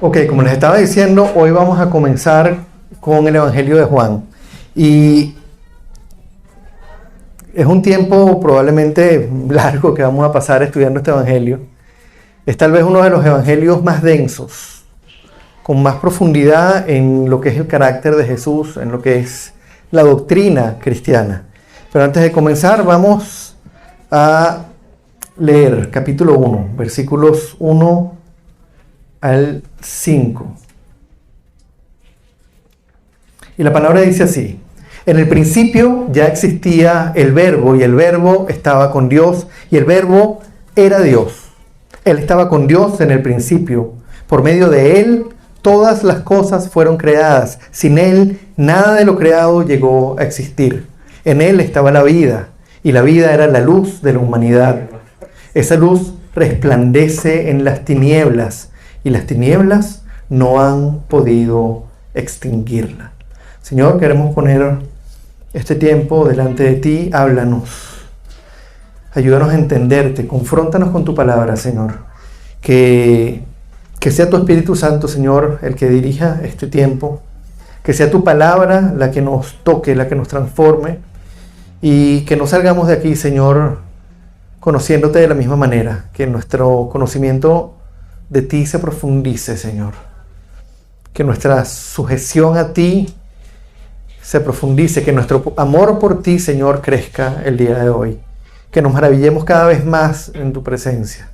Ok, como les estaba diciendo, hoy vamos a comenzar con el Evangelio de Juan. Y es un tiempo probablemente largo que vamos a pasar estudiando este Evangelio. Es tal vez uno de los evangelios más densos, con más profundidad en lo que es el carácter de Jesús, en lo que es la doctrina cristiana. Pero antes de comenzar, vamos a leer capítulo 1, versículos 1 al 5. Y la palabra dice así: en el principio ya existía el Verbo, y el Verbo estaba con Dios, y el Verbo era Dios. Él estaba con Dios en el principio. Por medio de Él, todas las cosas fueron creadas. Sin Él, nada de lo creado llegó a existir. En Él estaba la vida, y la vida era la luz de la humanidad. Esa luz resplandece en las tinieblas, y las tinieblas no han podido extinguirla. Señor, queremos poner este tiempo delante de ti. Háblanos. Ayúdanos a entenderte. Confróntanos con tu palabra, Señor. Que sea tu Espíritu Santo, Señor, el que dirija este tiempo. Que sea tu palabra la que nos toque, la que nos transforme. Y que no salgamos de aquí, Señor, conociéndote de la misma manera. Que nuestro conocimiento de ti se profundice, Señor. Que nuestra sujeción a ti se profundice, que nuestro amor por ti, Señor, crezca el día de hoy. Que nos maravillemos cada vez más en tu presencia.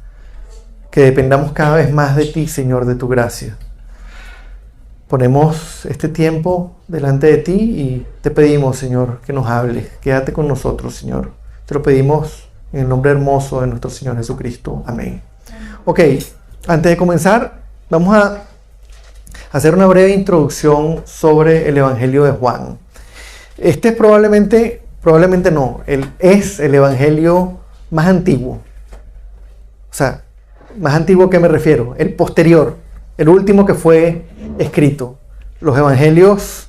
Que dependamos cada vez más de ti, Señor, de tu gracia. Ponemos este tiempo delante de ti y te pedimos, Señor, que nos hables. Quédate con nosotros, Señor. Te lo pedimos en el nombre hermoso de nuestro Señor Jesucristo. Amén. Ok, antes de comenzar, vamos a hacer una breve introducción sobre el Evangelio de Juan. Este es probablemente no, es el Evangelio más antiguo. O sea, más antiguo, ¿a qué me refiero? El posterior, el último que fue escrito. Los Evangelios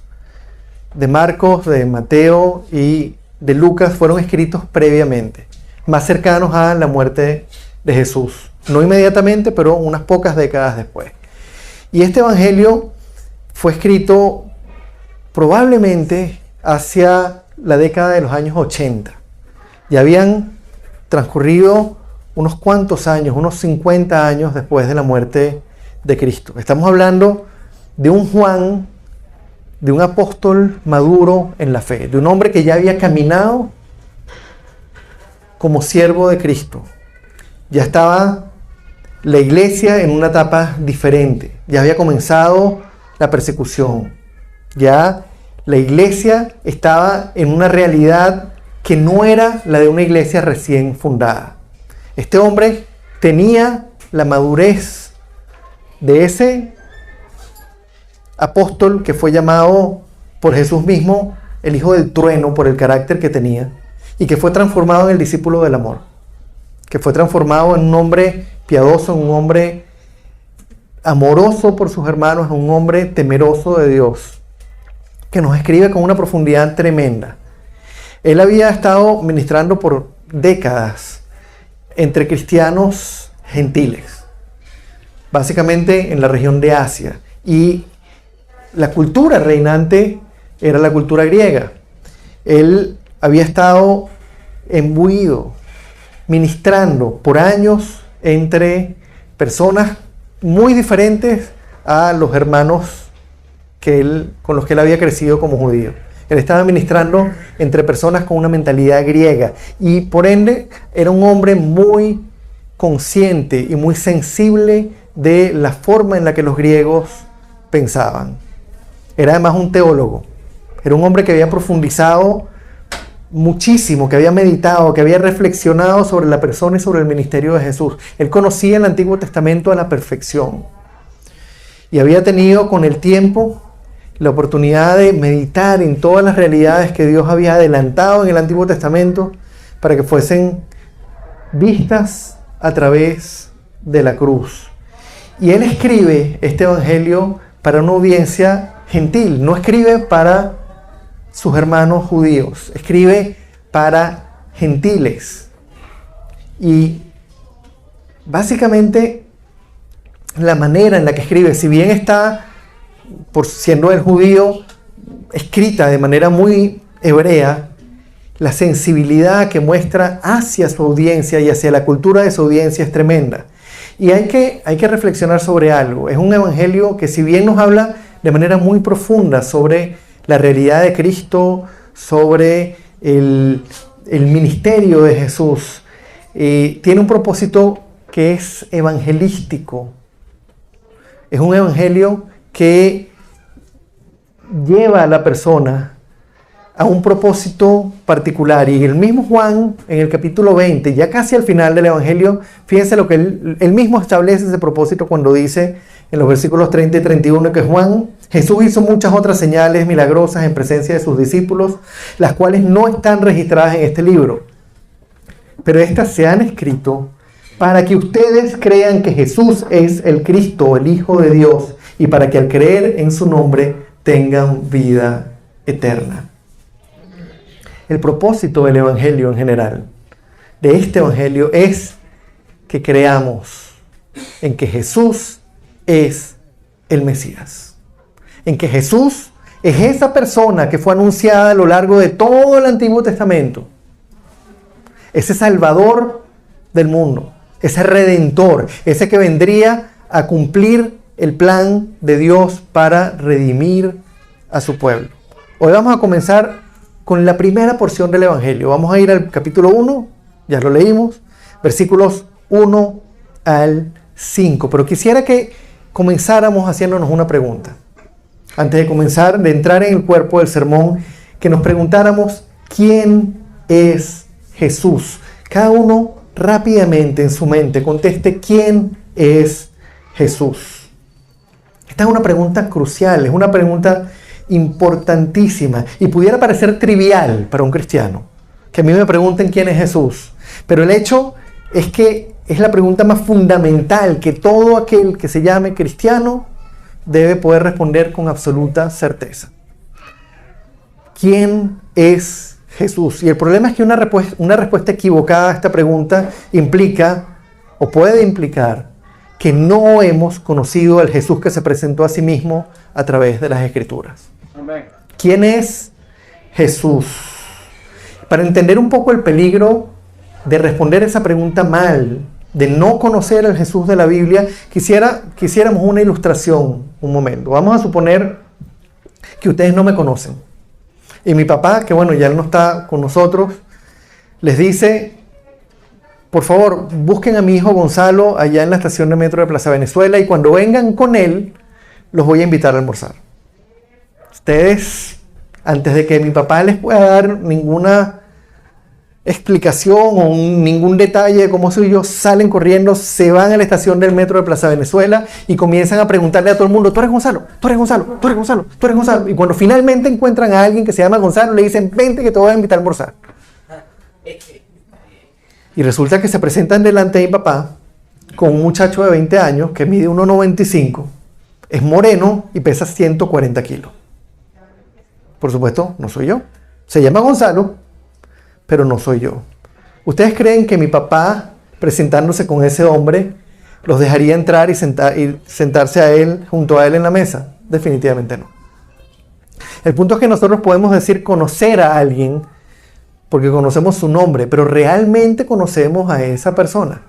de Marcos, de Mateo y de Lucas fueron escritos previamente, más cercanos a la muerte de Jesús. No inmediatamente, pero unas pocas décadas después. Y este Evangelio fue escrito probablemente hacia la década de los años 80. Ya habían transcurrido unos cuantos años, unos 50 años después de la muerte de Cristo. Estamos hablando de un Juan, de un apóstol maduro en la fe, de un hombre que ya había caminado como siervo de Cristo. Ya estaba la iglesia en una etapa diferente. Ya había comenzado la persecución. Ya la iglesia estaba en una realidad que no era la de una iglesia recién fundada. Este hombre tenía la madurez de ese apóstol que fue llamado por Jesús mismo el hijo del trueno por el carácter que tenía, y que fue transformado en el discípulo del amor, que fue transformado en un hombre piadoso, en un hombre amoroso por sus hermanos, en un hombre temeroso de Dios, que nos escribe con una profundidad tremenda. Él había estado ministrando por décadas entre cristianos gentiles, básicamente en la región de Asia, y la cultura reinante era la cultura griega. Él había estado imbuido, ministrando por años entre personas muy diferentes a los hermanos con los que él había crecido como judío. Él estaba ministrando entre personas con una mentalidad griega, y por ende era un hombre muy consciente y muy sensible de la forma en la que los griegos pensaban. Era además un teólogo. Era un hombre que había profundizado muchísimo, que había meditado, que había reflexionado sobre la persona y sobre el ministerio de Jesús. Él conocía el Antiguo Testamento a la perfección y había tenido con el tiempo la oportunidad de meditar en todas las realidades que Dios había adelantado en el Antiguo Testamento para que fuesen vistas a través de la cruz. Y él escribe este evangelio para una audiencia gentil, no escribe para sus hermanos judíos, escribe para gentiles. Y básicamente la manera en la que escribe, si bien está, por siendo el judío, escrita de manera muy hebrea, la sensibilidad que muestra hacia su audiencia y hacia la cultura de su audiencia es tremenda. Y hay que reflexionar sobre algo. Es un evangelio que, si bien nos habla de manera muy profunda sobre la realidad de Cristo, sobre el ministerio de Jesús, tiene un propósito que es evangelístico. Es un evangelio que lleva a la persona a un propósito particular. Y el mismo Juan, en el capítulo 20, ya casi al final del evangelio, fíjense lo que él mismo establece ese propósito cuando dice en los versículos 30 y 31 que Jesús hizo muchas otras señales milagrosas en presencia de sus discípulos, las cuales no están registradas en este libro, pero estas se han escrito para que ustedes crean que Jesús es el Cristo, el Hijo de Dios, y para que al creer en su nombre tengan vida eterna. El propósito del evangelio en general, de este evangelio, es que creamos en que Jesús es el Mesías, en que Jesús es esa persona que fue anunciada a lo largo de todo el Antiguo Testamento, ese Salvador del mundo, ese Redentor, ese que vendría a cumplir el plan de Dios para redimir a su pueblo. Hoy vamos a comenzar con la primera porción del evangelio. Vamos a ir al capítulo 1, ya lo leímos, versículos 1 al 5. Pero quisiera que comenzáramos haciéndonos una pregunta. Antes de entrar en el cuerpo del sermón, que nos preguntáramos: ¿quién es Jesús? Cada uno rápidamente en su mente conteste: ¿quién es Jesús? Esta es una pregunta crucial, es una pregunta importantísima y pudiera parecer trivial para un cristiano, que a mí me pregunten quién es Jesús, pero el hecho es que es la pregunta más fundamental que todo aquel que se llame cristiano debe poder responder con absoluta certeza. ¿Quién es Jesús? Y el problema es que una respuesta equivocada a esta pregunta implica, o puede implicar, que no hemos conocido al Jesús que se presentó a sí mismo a través de las Escrituras. Amén. ¿Quién es Jesús? Para entender un poco el peligro de responder esa pregunta mal, de no conocer al Jesús de la Biblia, quisiéramos una ilustración un momento. Vamos a suponer que ustedes no me conocen. Y mi papá, que bueno, ya él no está con nosotros, les dice: por favor, busquen a mi hijo Gonzalo allá en la estación de metro de Plaza Venezuela, y cuando vengan con él, los voy a invitar a almorzar. Ustedes, antes de que mi papá les pueda dar ninguna explicación o ningún detalle de cómo soy yo, salen corriendo, se van a la estación del metro de Plaza Venezuela y comienzan a preguntarle a todo el mundo: ¿tú eres Gonzalo? ¿Tú eres Gonzalo? ¿Tú eres Gonzalo? ¿Tú eres Gonzalo? Y cuando finalmente encuentran a alguien que se llama Gonzalo, le dicen: vente que te voy a invitar a almorzar. Y resulta que se presentan delante de mi papá con un muchacho de 20 años que mide 1,95, es moreno y pesa 140 kilos. Por supuesto, no soy yo. Se llama Gonzalo, pero no soy yo. ¿Ustedes creen que mi papá, presentándose con ese hombre, los dejaría entrar y sentarse junto a él en la mesa? Definitivamente no. El punto es que nosotros podemos decir conocer a alguien porque conocemos su nombre, pero realmente conocemos a esa persona.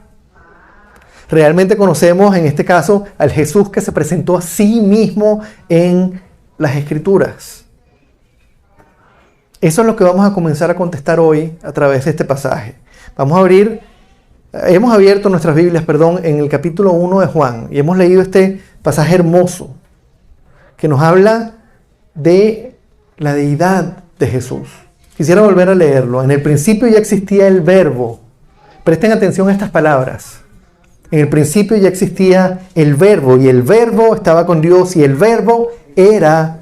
Realmente conocemos, en este caso, al Jesús que se presentó a sí mismo en las Escrituras. Eso es lo que vamos a comenzar a contestar hoy a través de este pasaje. Hemos abierto nuestras Biblias, en el capítulo 1 de Juan, y hemos leído este pasaje hermoso que nos habla de la deidad de Jesús. Quisiera volver a leerlo. En el principio ya existía el Verbo. Presten atención a estas palabras. En el principio ya existía el Verbo, y el Verbo estaba con Dios, y el Verbo era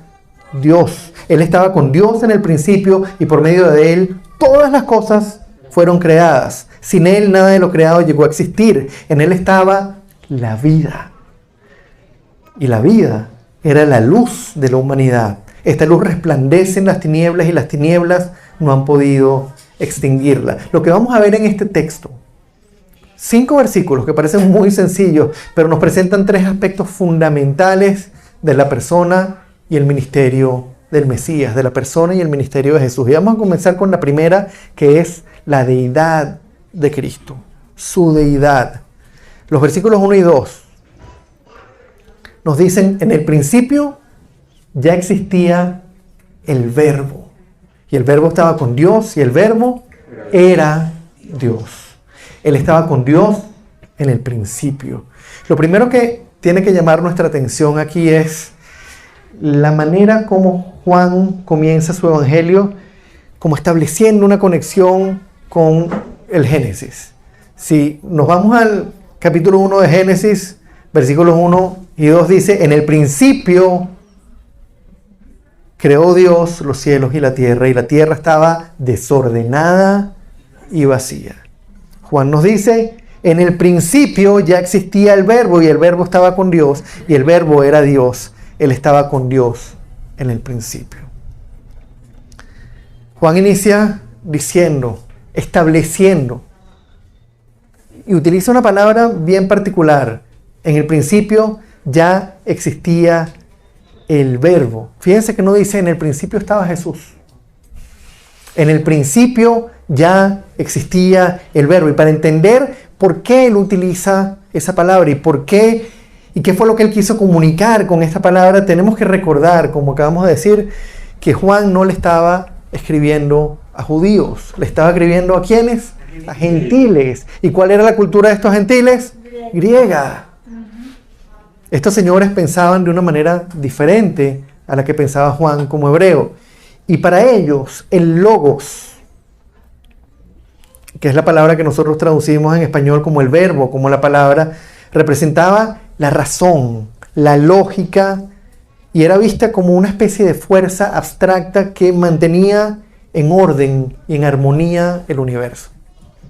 Dios. Él estaba con Dios en el principio, y por medio de Él todas las cosas fueron creadas. Sin Él nada de lo creado llegó a existir. En Él estaba la vida. Y la vida era la luz de la humanidad. Esta luz resplandece en las tinieblas, y las tinieblas no han podido extinguirla. Lo que vamos a ver en este texto 5 versículos que parecen muy sencillos, pero nos presentan 3 aspectos fundamentales de la persona y el ministerio del Mesías, de la persona y el ministerio de Jesús. Y vamos a comenzar con la primera, que es la deidad de Cristo, su deidad. Los versículos 1 y 2 nos dicen: en el principio ya existía el Verbo, y el Verbo estaba con Dios, y el Verbo era Dios. Él estaba con Dios en el principio. Lo primero que tiene que llamar nuestra atención aquí es la manera como Juan comienza su evangelio, como estableciendo una conexión con el Génesis. Si nos vamos al capítulo 1 de Génesis, versículos 1 y 2 dice: en el principio creó Dios los cielos y la tierra estaba desordenada y vacía. Juan nos dice: en el principio ya existía el Verbo, y el Verbo estaba con Dios, y el Verbo era Dios. Él estaba con Dios en el principio. Juan inicia diciendo, estableciendo, y utiliza una palabra bien particular: en el principio ya existía el Verbo. Fíjense que no dice en el principio estaba Jesús. En el principio ya existía el Verbo. Y para entender por qué él utiliza esa palabra y por qué y qué fue lo que él quiso comunicar con esta palabra, tenemos que recordar, como acabamos de decir, que Juan no le estaba escribiendo a judíos. ¿Le estaba escribiendo a quiénes? A gentiles. ¿Y cuál era la cultura de estos gentiles? Griega. Estos señores pensaban de una manera diferente a la que pensaba Juan como hebreo. Y para ellos, el logos, que es la palabra que nosotros traducimos en español como el verbo, como la palabra, representaba la razón, la lógica, y era vista como una especie de fuerza abstracta que mantenía en orden y en armonía el universo.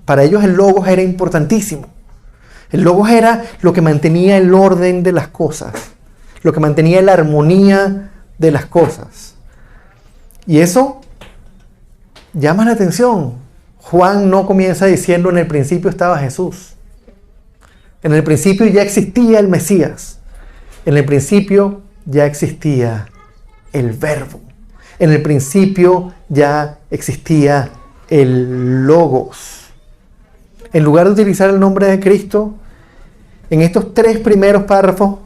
Para ellos el logos era importantísimo. El logos era lo que mantenía el orden de las cosas, lo que mantenía la armonía de las cosas. Y eso llama la atención. Juan no comienza diciendo en el principio estaba Jesús. En el principio ya existía el Mesías. En el principio ya existía el Verbo. En el principio ya existía el Logos. En lugar de utilizar el nombre de Cristo, en estos 3 primeros párrafos,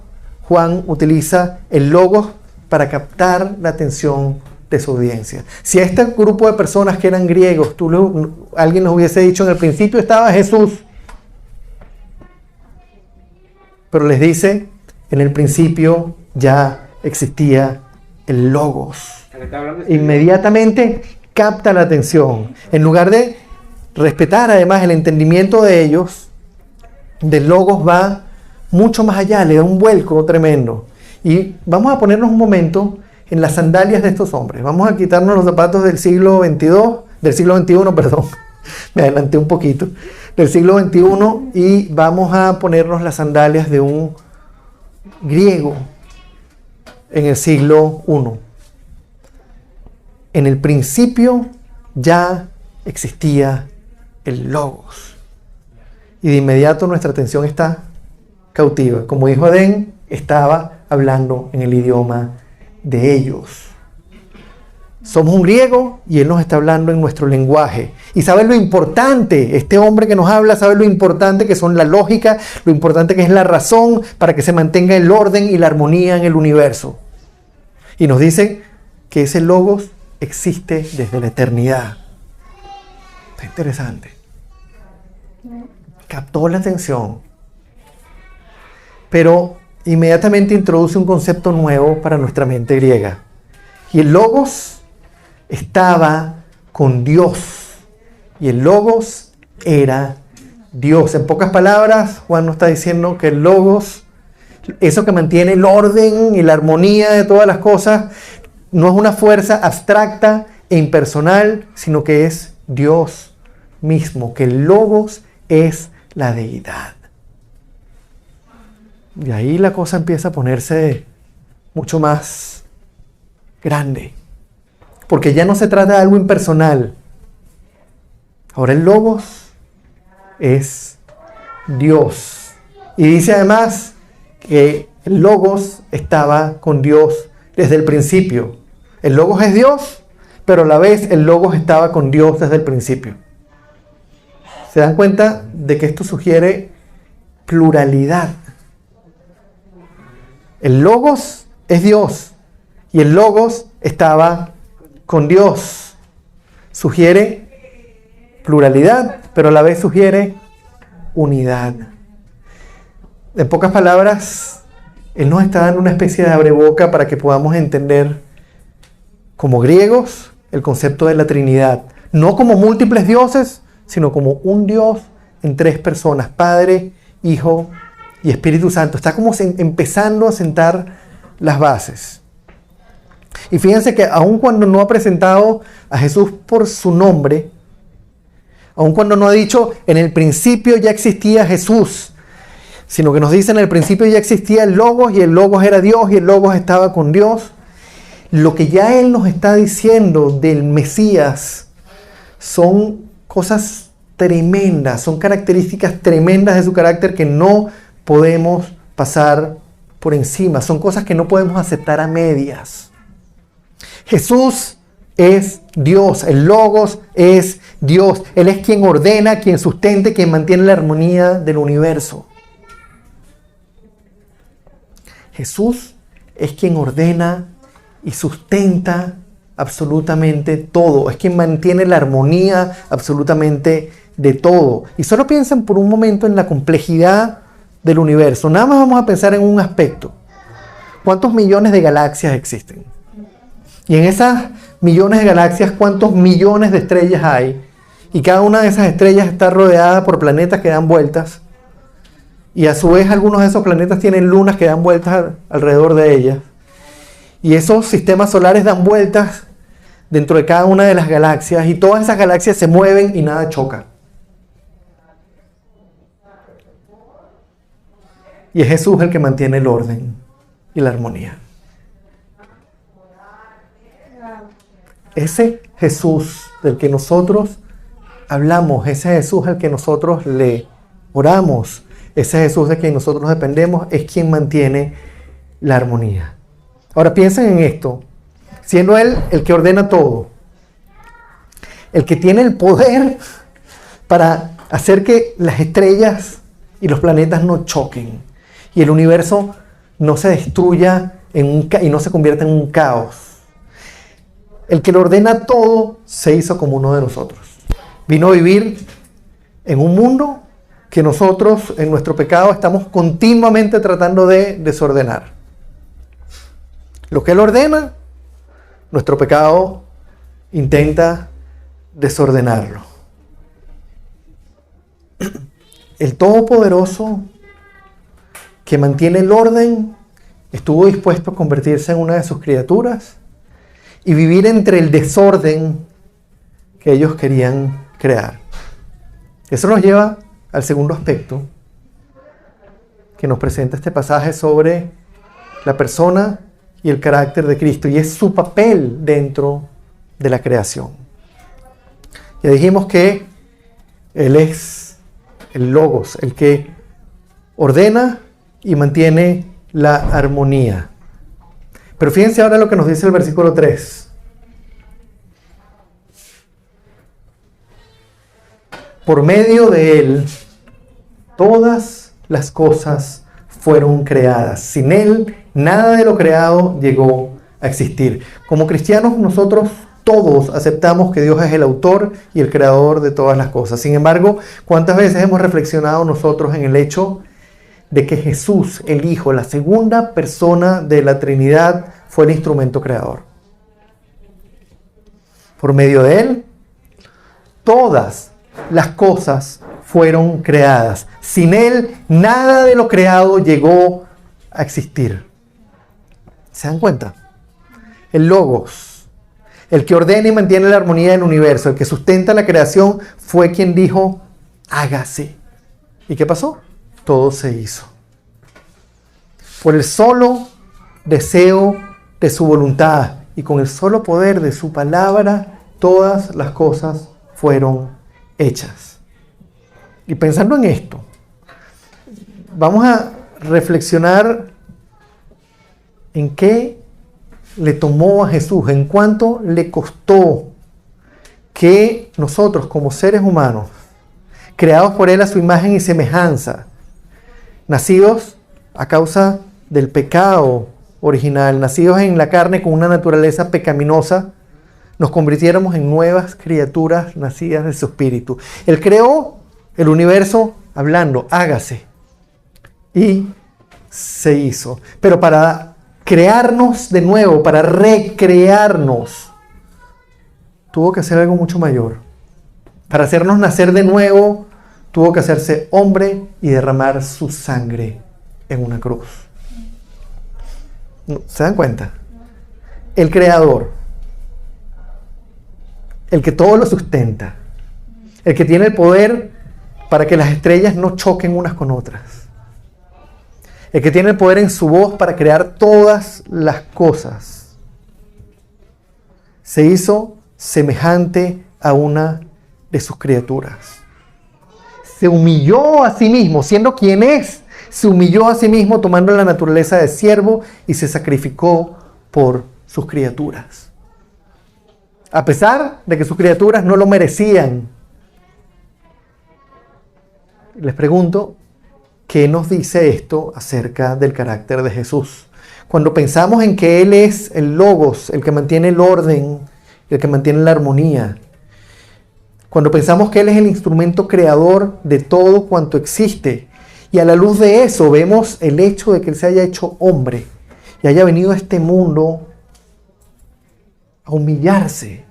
Juan utiliza el Logos para captar la atención de su audiencia. Si a este grupo de personas que eran griegos, alguien nos hubiese dicho en el principio estaba Jesús, pero les dice en el principio ya existía el Logos. Inmediatamente capta la atención. En lugar de respetar además el entendimiento de ellos, del Logos va mucho más allá, le da un vuelco tremendo. Y vamos a ponernos un momento en las sandalias de estos hombres. Vamos a quitarnos los zapatos del siglo XXI, perdón, me adelanté un poquito, del siglo XXI, y vamos a ponernos las sandalias de un griego en el siglo I. En el principio ya existía el Logos. Y de inmediato nuestra atención está cautiva. Como dijo Adén, estaba hablando en el idioma de ellos. Somos un griego y él nos está hablando en nuestro lenguaje. Y sabe lo importante, este hombre que nos habla sabe lo importante que son la lógica, lo importante que es la razón para que se mantenga el orden y la armonía en el universo. Y nos dice que ese Logos existe desde la eternidad. Está interesante. Captó la atención. Pero inmediatamente introduce un concepto nuevo para nuestra mente griega. Y el Logos estaba con Dios. Y el Logos era Dios. En pocas palabras, Juan nos está diciendo que el Logos, eso que mantiene el orden y la armonía de todas las cosas, no es una fuerza abstracta e impersonal, sino que es Dios mismo, que el Logos es la deidad. Y ahí la cosa empieza a ponerse mucho más grande. Porque ya no se trata de algo impersonal. Ahora el Logos es Dios. Y dice además que el Logos estaba con Dios desde el principio. El Logos es Dios, pero a la vez el Logos estaba con Dios desde el principio. ¿Se dan cuenta de que esto sugiere pluralidad? El Logos es Dios y el Logos estaba con Dios. Sugiere pluralidad, pero a la vez sugiere unidad. En pocas palabras, Él nos está dando una especie de abreboca para que podamos entender como griegos el concepto de la Trinidad. No como múltiples dioses, sino como un Dios en tres personas, Padre, Hijo y Espíritu Santo. Está como empezando a sentar las bases. Y fíjense que aun cuando no ha presentado a Jesús por su nombre, aun cuando no ha dicho en el principio ya existía Jesús, sino que nos dice en el principio ya existía el Logos y el Logos era Dios y el Logos estaba con Dios, lo que ya Él nos está diciendo del Mesías son cosas tremendas, son características tremendas de su carácter que no podemos pasar por encima, son cosas que no podemos aceptar a medias. Jesús es Dios, el Logos es Dios, Él es quien ordena, quien sustenta, quien mantiene la armonía del universo. Jesús es quien ordena y sustenta absolutamente todo, es quien mantiene la armonía absolutamente de todo. Y solo piensen por un momento en la complejidad del universo. Nada más vamos a pensar en un aspecto. ¿Cuántos millones de galaxias existen? Y en esas millones de galaxias, ¿cuántos millones de estrellas hay? Y cada una de esas estrellas está rodeada por planetas que dan vueltas. Y a su vez algunos de esos planetas tienen lunas que dan vueltas alrededor de ellas. Y esos sistemas solares dan vueltas dentro de cada una de las galaxias. Y todas esas galaxias se mueven y nada choca. Y es Jesús el que mantiene el orden y la armonía. Ese Jesús del que nosotros hablamos, ese Jesús al que nosotros le oramos, ese Jesús de quien nosotros dependemos, es quien mantiene la armonía. Ahora piensen en esto, siendo Él el que ordena todo, el que tiene el poder para hacer que las estrellas y los planetas no choquen y el universo no se destruya y no se convierta en un caos. El que lo ordena todo se hizo como uno de nosotros. Vino a vivir en un mundo que nosotros en nuestro pecado estamos continuamente tratando de desordenar. Lo que Él ordena, nuestro pecado intenta desordenarlo. El Todopoderoso que mantiene el orden estuvo dispuesto a convertirse en una de sus criaturas y vivir entre el desorden que ellos querían crear. Eso nos lleva al segundo aspecto que nos presenta este pasaje sobre la persona y el carácter de Cristo, y es su papel dentro de la creación. Ya dijimos que Él es el Logos, el que ordena y mantiene la armonía. Pero fíjense ahora lo que nos dice el versículo 3. Por medio de Él, todas las cosas fueron creadas. Sin Él, nada de lo creado llegó a existir. Como cristianos, nosotros todos aceptamos que Dios es el autor y el creador de todas las cosas. Sin embargo, ¿cuántas veces hemos reflexionado nosotros en el hecho de que Jesús, el Hijo, la segunda persona de la Trinidad, fue el instrumento creador? Por medio de Él, todas las cosas fueron creadas. Sin Él, nada de lo creado llegó a existir. ¿Se dan cuenta? El Logos, el que ordena y mantiene la armonía del universo, el que sustenta la creación, fue quien dijo, hágase. ¿Y qué pasó? Todo se hizo. Por el solo deseo de su voluntad y con el solo poder de su palabra, todas las cosas fueron hechas. Y pensando en esto, vamos a reflexionar en qué le tomó a Jesús, en cuánto le costó que nosotros como seres humanos, creados por Él a su imagen y semejanza, nacidos a causa del pecado original, nacidos en la carne con una naturaleza pecaminosa, nos convirtiéramos en nuevas criaturas nacidas de su espíritu. Él creó el universo hablando, hágase, y se hizo. Pero para crearnos de nuevo, para recrearnos, tuvo que hacer algo mucho mayor. Para hacernos nacer de nuevo, tuvo que hacerse hombre y derramar su sangre en una cruz. ¿Se dan cuenta? El Creador, el que todo lo sustenta, el que tiene el poder para que las estrellas no choquen unas con otras, el que tiene el poder en su voz para crear todas las cosas, se hizo semejante a una de sus criaturas. Se humilló a sí mismo, siendo quien es, se humilló a sí mismo tomando la naturaleza de siervo y se sacrificó por sus criaturas. A pesar de que sus criaturas no lo merecían. Les pregunto, ¿qué nos dice esto acerca del carácter de Jesús? Cuando pensamos en que Él es el Logos, el que mantiene el orden, el que mantiene la armonía. Cuando pensamos que Él es el instrumento creador de todo cuanto existe. Y a la luz de eso vemos el hecho de que Él se haya hecho hombre y haya venido a este mundo a humillarse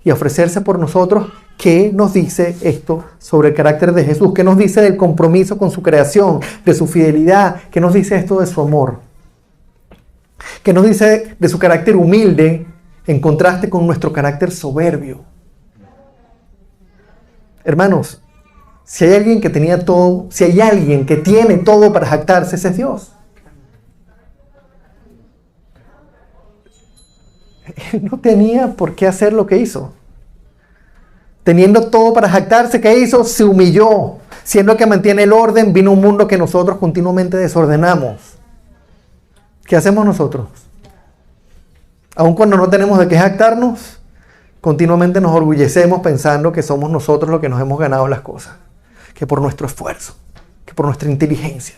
y a ofrecerse por nosotros. ¿Qué nos dice esto sobre el carácter de Jesús? ¿Qué nos dice del compromiso con su creación, de su fidelidad? ¿Qué nos dice esto de su amor? ¿Qué nos dice de su carácter humilde en contraste con nuestro carácter soberbio? Hermanos, si hay alguien que tenía todo, si hay alguien que tiene todo para jactarse, ese es Dios. Él no tenía por qué hacer lo que hizo. Teniendo todo para jactarse, ¿qué hizo? Se humilló. Siendo el que mantiene el orden, vino un mundo que nosotros continuamente desordenamos. ¿Qué hacemos nosotros? Aun cuando no tenemos de qué jactarnos, continuamente nos orgullecemos pensando que somos nosotros los que nos hemos ganado las cosas. Que por nuestro esfuerzo, que por nuestra inteligencia,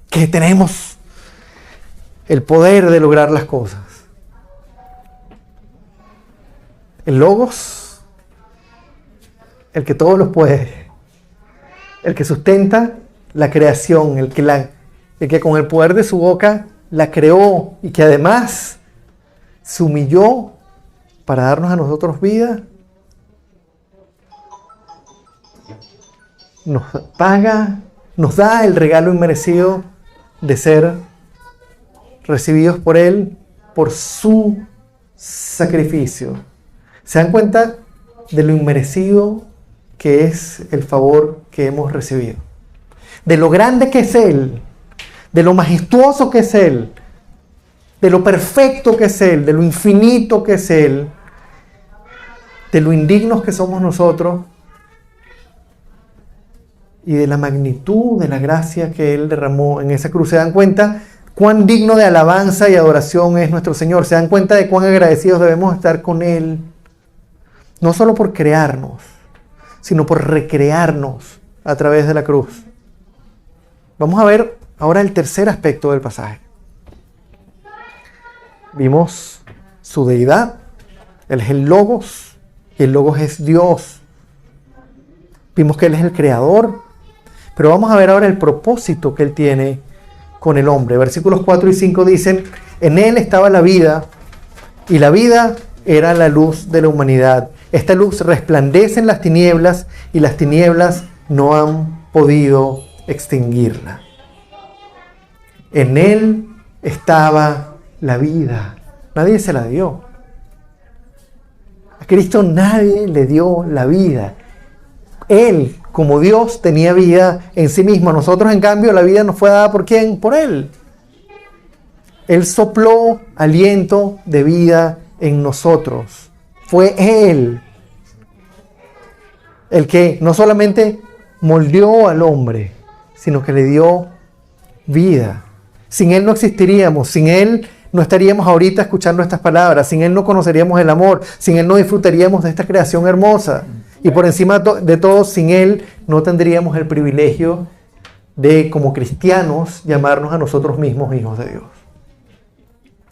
que tenemos el poder de lograr las cosas. El Logos, el que todo lo puede, el que sustenta la creación, el que con el poder de su boca la creó y que además se humilló para darnos a nosotros vida, nos paga, nos da el regalo inmerecido de ser recibidos por Él, por su sacrificio. ¿Se dan cuenta de lo inmerecido que es el favor que hemos recibido? De lo grande que es Él, de lo majestuoso que es Él, de lo perfecto que es Él, de lo infinito que es Él, de lo indignos que somos nosotros y de la magnitud de la gracia que Él derramó en esa cruz. ¿Se dan cuenta cuán digno de alabanza y adoración es nuestro Señor? ¿Se dan cuenta de cuán agradecidos debemos estar con Él? No solo por crearnos, sino por recrearnos a través de la cruz. Vamos a ver ahora el tercer aspecto del pasaje. Vimos su deidad, Él es el Logos, y el Logos es Dios. Vimos que Él es el creador, pero vamos a ver ahora el propósito que Él tiene con el hombre. Versículos 4 y 5 dicen, en Él estaba la vida, y la vida era la luz de la humanidad. Esta luz resplandece en las tinieblas, y las tinieblas no han podido extinguirla. En Él estaba la vida. Nadie se la dio. A Cristo nadie le dio la vida. Él, como Dios, tenía vida en sí mismo. Nosotros, en cambio, la vida nos fue dada ¿por quién? Por Él. Él sopló aliento de vida en nosotros. Fue Él el que no solamente moldeó al hombre, sino que le dio vida. Sin Él no existiríamos, sin Él no estaríamos ahorita escuchando estas palabras, sin Él no conoceríamos el amor, sin Él no disfrutaríamos de esta creación hermosa. Y por encima de todo, sin Él no tendríamos el privilegio de, como cristianos, llamarnos a nosotros mismos hijos de Dios.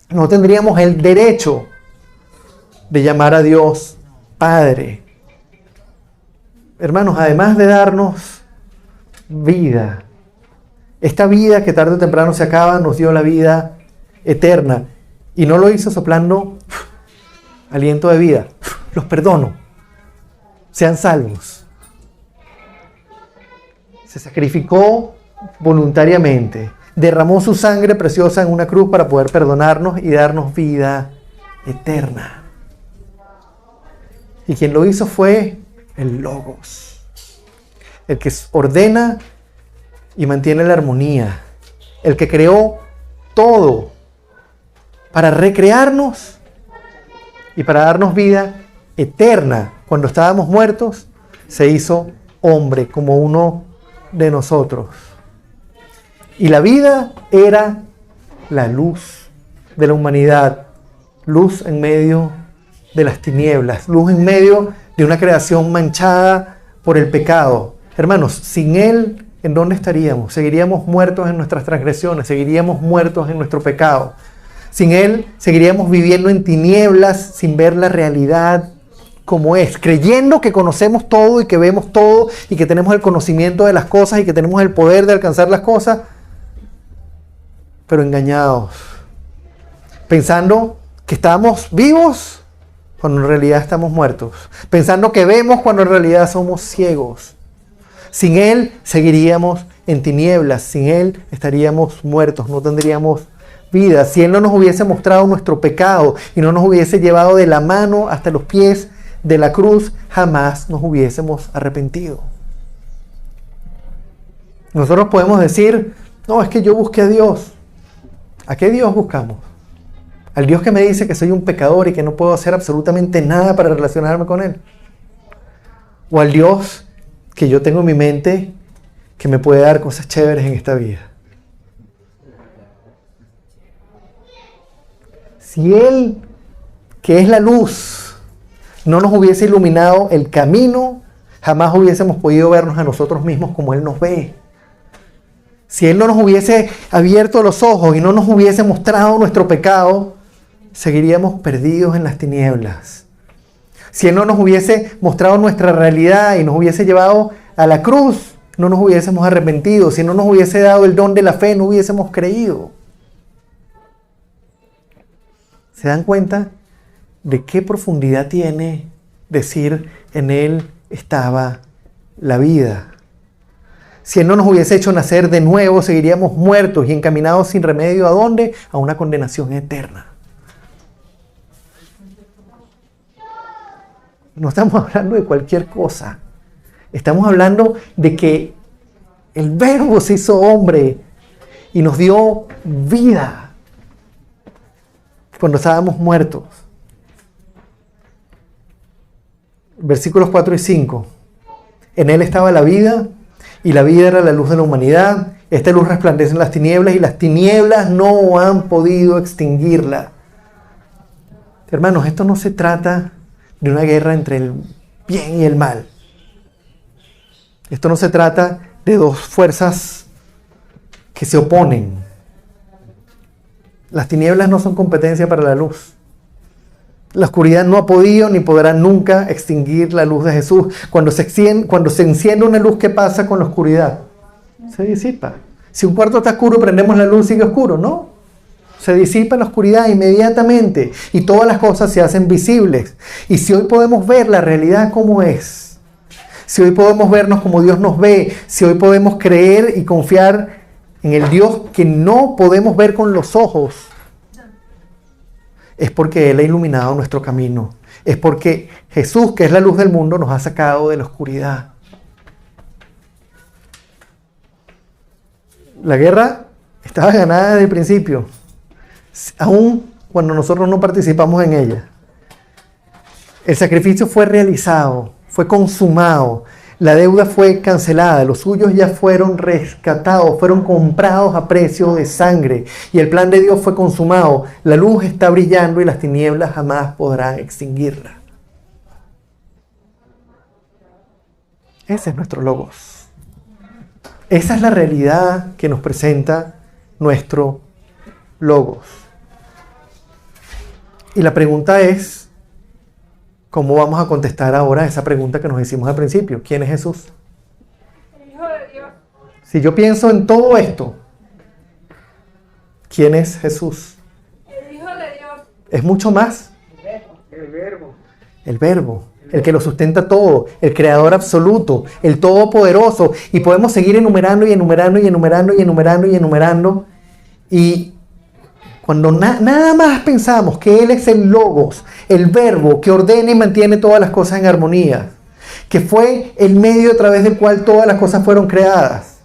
No tendríamos el derecho de llamar a Dios Padre. Hermanos, además de darnos vida, esta vida que tarde o temprano se acaba, nos dio la vida eterna. Y no lo hizo soplando aliento de vida. Los perdono. Sean salvos. Se sacrificó voluntariamente. Derramó su sangre preciosa en una cruz para poder perdonarnos y darnos vida eterna. Y quien lo hizo fue el Logos. El que ordena y mantiene la armonía. El que creó todo para recrearnos y para darnos vida eterna. Cuando estábamos muertos, se hizo hombre como uno de nosotros. Y la vida era la luz de la humanidad. Luz en medio de las tinieblas. Luz en medio de una creación manchada por el pecado. Hermanos, sin Él, ¿en dónde estaríamos? Seguiríamos muertos en nuestras transgresiones. Seguiríamos muertos en nuestro pecado. Sin Él, seguiríamos viviendo en tinieblas sin ver la realidad como es, creyendo que conocemos todo y que vemos todo y que tenemos el conocimiento de las cosas y que tenemos el poder de alcanzar las cosas, pero engañados, pensando que estamos vivos cuando en realidad estamos muertos, pensando que vemos cuando en realidad somos ciegos. Sin Él seguiríamos en tinieblas, sin Él estaríamos muertos, no tendríamos vida. Si Él no nos hubiese mostrado nuestro pecado y no nos hubiese llevado de la mano hasta los pies de la cruz, jamás nos hubiésemos arrepentido. Nosotros podemos decir, no, es que yo busqué a Dios. ¿A qué Dios buscamos? ¿Al Dios que me dice que soy un pecador y que no puedo hacer absolutamente nada para relacionarme con Él? ¿O al Dios que yo tengo en mi mente que me puede dar cosas chéveres en esta vida? Si Él, que es la luz, no nos hubiese iluminado el camino, jamás hubiésemos podido vernos a nosotros mismos como Él nos ve. Si Él no nos hubiese abierto los ojos y no nos hubiese mostrado nuestro pecado, seguiríamos perdidos en las tinieblas. Si Él no nos hubiese mostrado nuestra realidad y nos hubiese llevado a la cruz, no nos hubiésemos arrepentido. Si no nos hubiese dado el don de la fe, no hubiésemos creído. ¿Se dan cuenta de qué profundidad tiene decir en Él estaba la vida? Si Él no nos hubiese hecho nacer de nuevo, seguiríamos muertos y encaminados sin remedio. ¿A dónde? A una condenación eterna. No estamos hablando de cualquier cosa. Estamos hablando de que el Verbo se hizo hombre y nos dio vida cuando estábamos muertos. Versículos 4 y 5. En Él estaba la vida, y la vida era la luz de la humanidad. Esta luz resplandece en las tinieblas, y las tinieblas no han podido extinguirla. Hermanos, esto no se trata de una guerra entre el bien y el mal. Esto no se trata de dos fuerzas que se oponen. Las tinieblas no son competencia para la luz. La oscuridad no ha podido ni podrá nunca extinguir la luz de Jesús. Cuando se enciende una luz, ¿qué pasa con la oscuridad? Se disipa. Si un cuarto está oscuro, prendemos la luz y sigue oscuro, ¿no? Se disipa la oscuridad inmediatamente y todas las cosas se hacen visibles. Y si hoy podemos ver la realidad como es, si hoy podemos vernos como Dios nos ve, si hoy podemos creer y confiar en el Dios que no podemos ver con los ojos, es porque Él ha iluminado nuestro camino. Es porque Jesús, que es la luz del mundo, nos ha sacado de la oscuridad. La guerra estaba ganada desde el principio, aun cuando nosotros no participamos en ella. El sacrificio fue realizado, fue consumado. La deuda fue cancelada, los suyos ya fueron rescatados, fueron comprados a precio de sangre y el plan de Dios fue consumado. La luz está brillando y las tinieblas jamás podrán extinguirla. Ese es nuestro logos. Esa es la realidad que nos presenta nuestro logos. Y la pregunta es, ¿cómo vamos a contestar ahora esa pregunta que nos hicimos al principio? ¿Quién es Jesús? El Hijo de Dios. Si yo pienso en todo esto, ¿quién es Jesús? El Hijo de Dios. Es mucho más. El verbo. El verbo, el que lo sustenta todo, el creador absoluto, el todopoderoso. Y podemos seguir enumerando y enumerando y enumerando y enumerando y enumerando. Y cuando nada más pensamos que Él es el logos, el verbo que ordena y mantiene todas las cosas en armonía, que fue el medio a través del cual todas las cosas fueron creadas,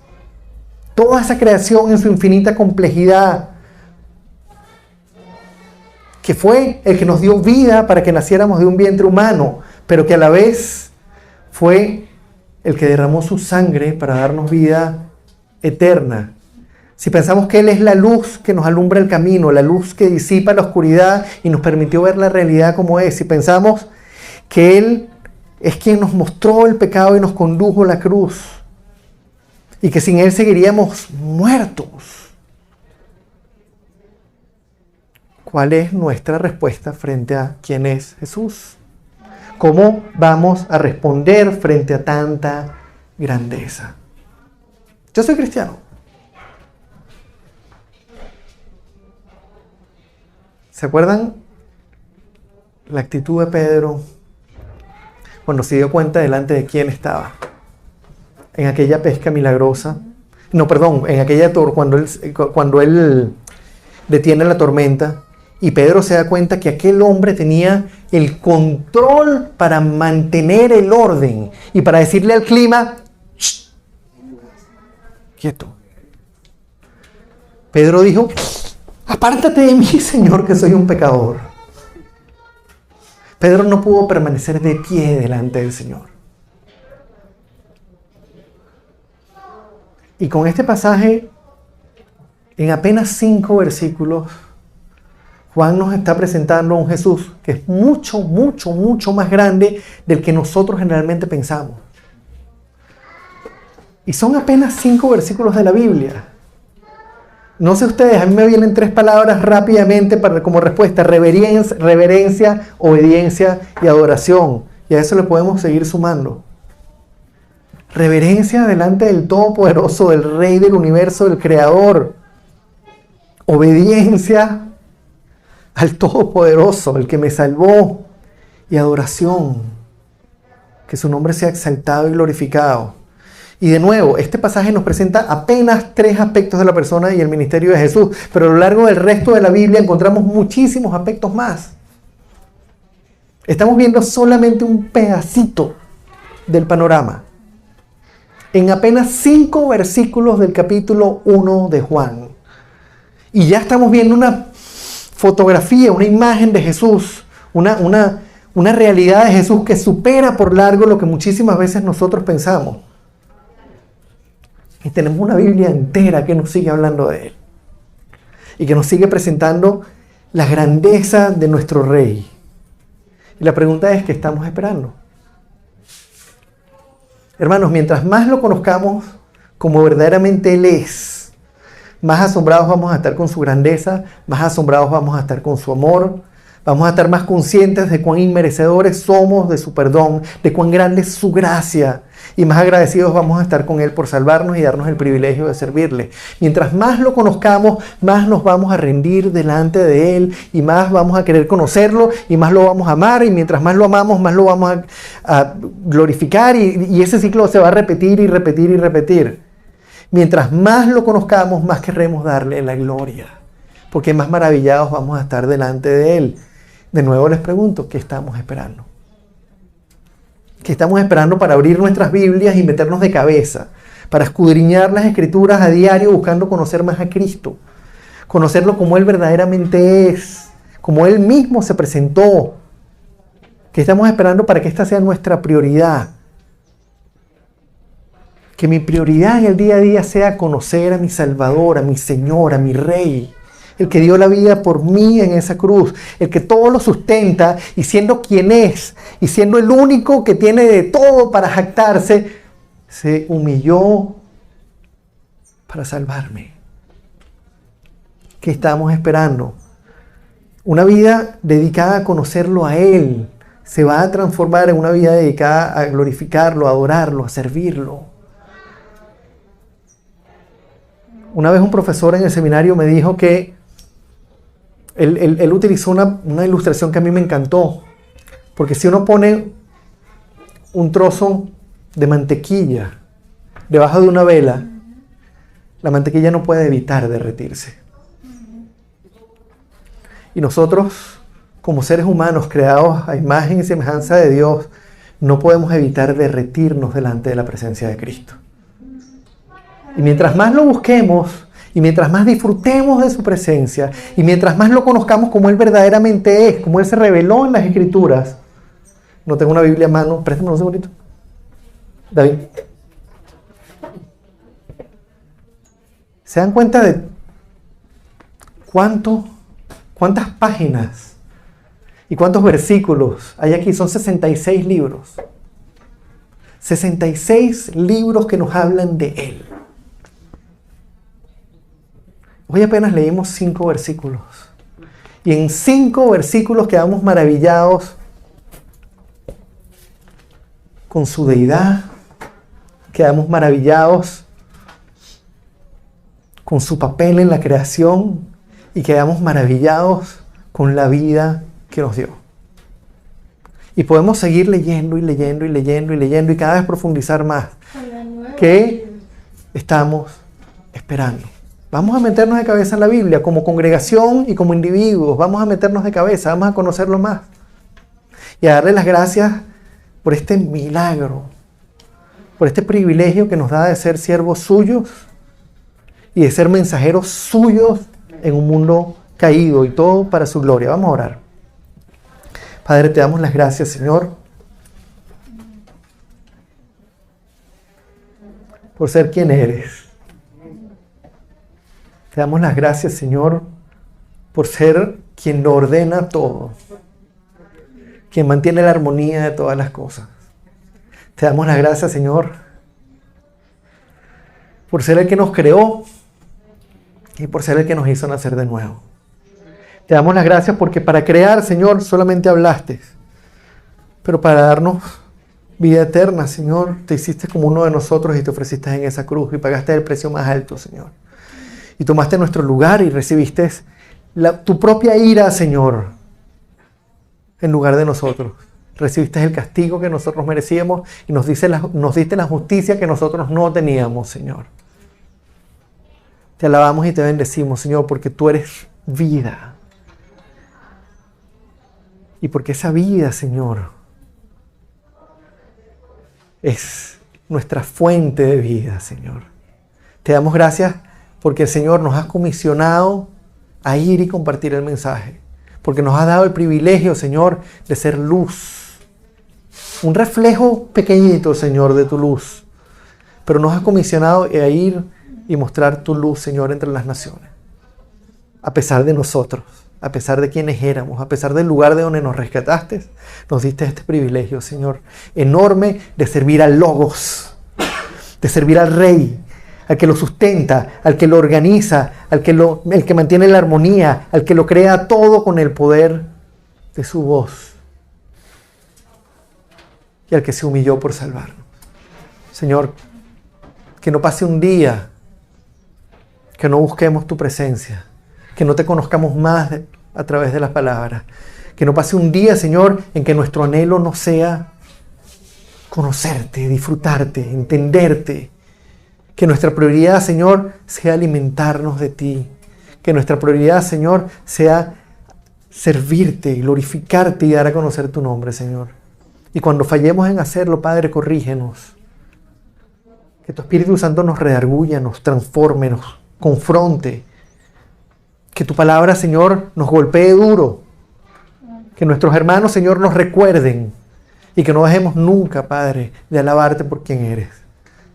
toda esa creación en su infinita complejidad, que fue el que nos dio vida para que naciéramos de un vientre humano, pero que a la vez fue el que derramó su sangre para darnos vida eterna. Si pensamos que Él es la luz que nos alumbra el camino, la luz que disipa la oscuridad y nos permitió ver la realidad como es, si pensamos que Él es quien nos mostró el pecado y nos condujo a la cruz, y que sin Él seguiríamos muertos, ¿cuál es nuestra respuesta frente a quién es Jesús? ¿Cómo vamos a responder frente a tanta grandeza? Yo soy cristiano. ¿Se acuerdan la actitud de Pedro cuando se dio cuenta delante de quién estaba? En aquella pesca milagrosa. No, perdón, en aquella cuando él detiene la tormenta y Pedro se da cuenta que aquel hombre tenía el control para mantener el orden y para decirle al clima, ¡shh! Quieto. Pedro dijo, apártate de mí, Señor, que soy un pecador. Pedro no pudo permanecer de pie delante del Señor. Y con este pasaje, en apenas 5 versículos, Juan nos está presentando a un Jesús que es mucho, mucho, mucho más grande del que nosotros generalmente pensamos. Y son apenas 5 versículos de la Biblia. No sé ustedes, a mí me vienen 3 palabras rápidamente como respuesta: reverencia, obediencia y adoración. Y a eso le podemos seguir sumando. Reverencia delante del Todopoderoso, del Rey del Universo, del Creador. Obediencia al Todopoderoso, el que me salvó. Y adoración. Que su nombre sea exaltado y glorificado. Y de nuevo, este pasaje nos presenta apenas 3 aspectos de la persona y el ministerio de Jesús, pero a lo largo del resto de la Biblia encontramos muchísimos aspectos más. Estamos viendo solamente un pedacito del panorama en apenas 5 versículos del capítulo 1 de Juan. Y ya estamos viendo una fotografía, una imagen de Jesús, una realidad de Jesús que supera por largo lo que muchísimas veces nosotros pensamos. Y tenemos una Biblia entera que nos sigue hablando de Él. Y que nos sigue presentando la grandeza de nuestro Rey. Y la pregunta es, ¿qué estamos esperando? Hermanos, mientras más lo conozcamos como verdaderamente Él es, más asombrados vamos a estar con su grandeza, más asombrados vamos a estar con su amor, vamos a estar más conscientes de cuán inmerecedores somos de su perdón, de cuán grande es su gracia, y más agradecidos vamos a estar con Él por salvarnos y darnos el privilegio de servirle. Mientras más lo conozcamos, más nos vamos a rendir delante de Él, y más vamos a querer conocerlo, y más lo vamos a amar, y mientras más lo amamos, más lo vamos a glorificar, y ese ciclo se va a repetir y repetir y repetir. Mientras más lo conozcamos, más querremos darle la gloria, porque más maravillados vamos a estar delante de Él. De nuevo les pregunto, ¿qué estamos esperando? ¿Qué estamos esperando para abrir nuestras Biblias y meternos de cabeza? Para escudriñar las Escrituras a diario buscando conocer más a Cristo. Conocerlo como Él verdaderamente es. Como Él mismo se presentó. ¿Qué estamos esperando para que esta sea nuestra prioridad? Que mi prioridad en el día a día sea conocer a mi Salvador, a mi Señor, a mi Rey. El que dio la vida por mí en esa cruz. El que todo lo sustenta y siendo quien es y siendo el único que tiene de todo para jactarse, se humilló para salvarme. ¿Qué estamos esperando? Una vida dedicada a conocerlo a Él se va a transformar en una vida dedicada a glorificarlo, a adorarlo, a servirlo. Una vez un profesor en el seminario me dijo que él utilizó una ilustración que a mí me encantó. Porque si uno pone un trozo de mantequilla debajo de una vela, la mantequilla no puede evitar derretirse. Y nosotros, como seres humanos creados a imagen y semejanza de Dios, no podemos evitar derretirnos delante de la presencia de Cristo. Y mientras más lo busquemos, y mientras más disfrutemos de su presencia, y mientras más lo conozcamos como Él verdaderamente es, como Él se reveló en las Escrituras. No tengo una Biblia a mano, préstame un segundito. David. ¿Se dan cuenta de cuántas páginas y cuántos versículos hay aquí? Son 66 libros. 66 libros que nos hablan de Él. Hoy apenas leímos 5 versículos. Y en 5 versículos quedamos maravillados con su deidad. Quedamos maravillados con su papel en la creación. Y quedamos maravillados con la vida que nos dio. Y podemos seguir leyendo y leyendo y leyendo y leyendo y cada vez profundizar más. ¿Qué estamos esperando? Vamos a meternos de cabeza en la Biblia como congregación y como individuos. Vamos a meternos de cabeza, vamos a conocerlo más. Y a darle las gracias por este milagro, por este privilegio que nos da de ser siervos suyos y de ser mensajeros suyos en un mundo caído y todo para su gloria. Vamos a orar. Padre, te damos las gracias, Señor, por ser quien eres. Te damos las gracias, Señor, por ser quien lo ordena todo, quien mantiene la armonía de todas las cosas. Te damos las gracias, Señor, por ser el que nos creó y por ser el que nos hizo nacer de nuevo. Te damos las gracias porque para crear, Señor, solamente hablaste, pero para darnos vida eterna, Señor, te hiciste como uno de nosotros y te ofreciste en esa cruz y pagaste el precio más alto, Señor. Y tomaste nuestro lugar y recibiste tu propia ira, Señor, en lugar de nosotros. Recibiste el castigo que nosotros merecíamos y nos diste la justicia que nosotros no teníamos, Señor. Te alabamos y te bendecimos, Señor, porque tú eres vida. Y porque esa vida, Señor, es nuestra fuente de vida, Señor. Te damos gracias porque el Señor nos ha comisionado a ir y compartir el mensaje. Porque nos ha dado el privilegio, Señor, de ser luz. Un reflejo pequeñito, Señor, de tu luz. Pero nos ha comisionado a ir y mostrar tu luz, Señor, entre las naciones. A pesar de nosotros, a pesar de quienes éramos, a pesar del lugar de donde nos rescataste, nos diste este privilegio, Señor, enorme de servir al Logos, de servir al Rey, al que lo sustenta, al que lo organiza, el que mantiene la armonía, al que lo crea todo con el poder de su voz y al que se humilló por salvarnos. Señor, que no pase un día que no busquemos tu presencia, que no te conozcamos más a través de las palabras, que no pase un día, Señor, en que nuestro anhelo no sea conocerte, disfrutarte, entenderte. Que nuestra prioridad, Señor, sea alimentarnos de ti. Que nuestra prioridad, Señor, sea servirte, glorificarte y dar a conocer tu nombre, Señor. Y cuando fallemos en hacerlo, Padre, corrígenos. Que tu Espíritu Santo nos redarguya, nos transforme, nos confronte. Que tu palabra, Señor, nos golpee duro. Que nuestros hermanos, Señor, nos recuerden. Y que no dejemos nunca, Padre, de alabarte por quien eres.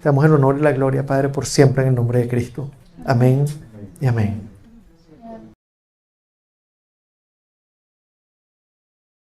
Te damos el honor y la gloria, Padre, por siempre en el nombre de Cristo. Amén y amén.